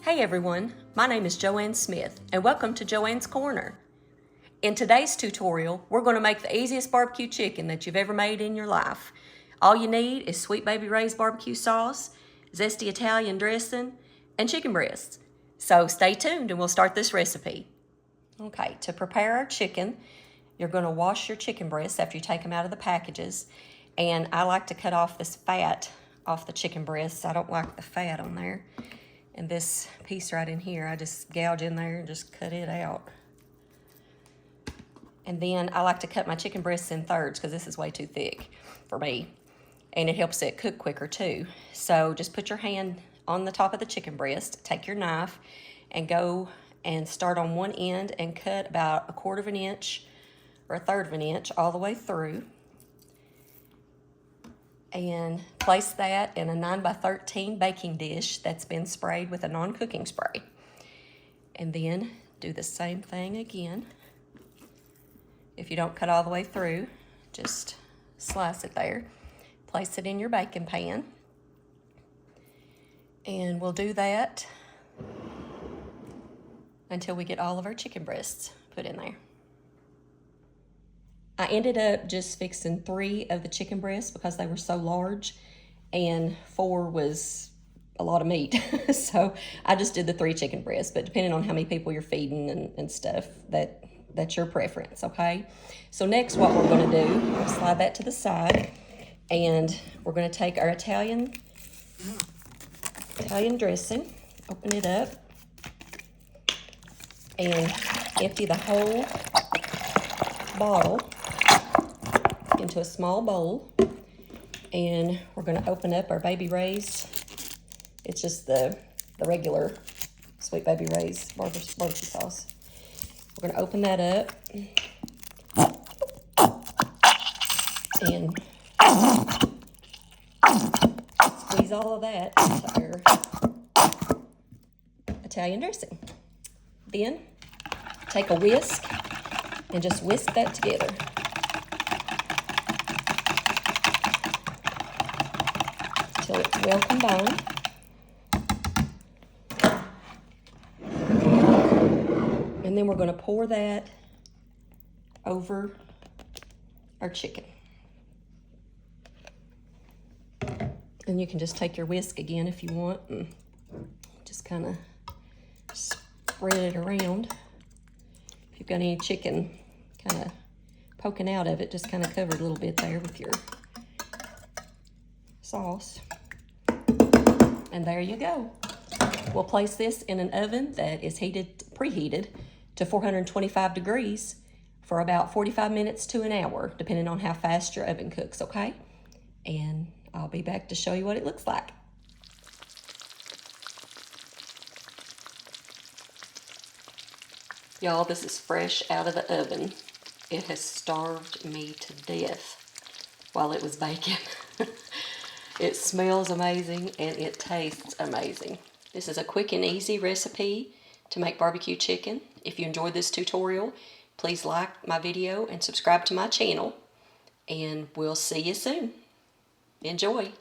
Hey everyone, my name is Joanne Smith and welcome to Joanne's Corner. In today's tutorial, we're going to make the easiest barbecue chicken that you've ever made in your life. All you need is Sweet Baby Ray's barbecue sauce, zesty Italian dressing, and chicken breasts. So stay tuned and we'll start this recipe. Okay, to prepare our chicken, you're going to wash your chicken breasts after you take them out of the packages. And I like to cut off this fat off the chicken breasts. I don't like the fat on there. And this piece right in here, I just gouge in there and just cut it out. And then I like to cut my chicken breasts in thirds because this is way too thick for me. And it helps it cook quicker too. So just put your hand on the top of the chicken breast, take your knife, and go and start on one end and cut about 1/4 of an inch or 1/3 of an inch all the way through. And place that in a 9x13 baking dish that's been sprayed with a non-cooking spray. And then do the same thing again. If you don't cut all the way through, just slice it there. Place it in your baking pan. And we'll do that until we get all of our chicken breasts put in there. I ended up just fixing 3 of the chicken breasts because they were so large, and 4 was a lot of meat. So I just did the 3 chicken breasts, but depending on how many people you're feeding and stuff, that's your preference, okay? So next what we're gonna do, we'll slide that to the side, and we're gonna take our Italian dressing, open it up, and empty the whole bottle into a small bowl. And we're going to open up our Baby Ray's. It's just the regular Sweet Baby Ray's barbecue sauce. We're going to open that up and squeeze all of that into our Italian dressing. Then take a whisk and just whisk that together. Until it's well combined. And then we're going to pour that over our chicken. And you can just take your whisk again if you want and just kind of spread it around. If you've got any chicken kind of poking out of it, just kind of cover it a little bit there with your sauce. And there you go. We'll place this in an oven that is preheated to 425 degrees for about 45 minutes to an hour, depending on how fast your oven cooks, okay? And I'll be back to show you what it looks like. Y'all, this is fresh out of the oven. It has starved me to death while it was baking. It smells amazing and it tastes amazing. This is a quick and easy recipe to make barbecue chicken. If you enjoyed this tutorial, please like my video and subscribe to my channel. And we'll see you soon. Enjoy.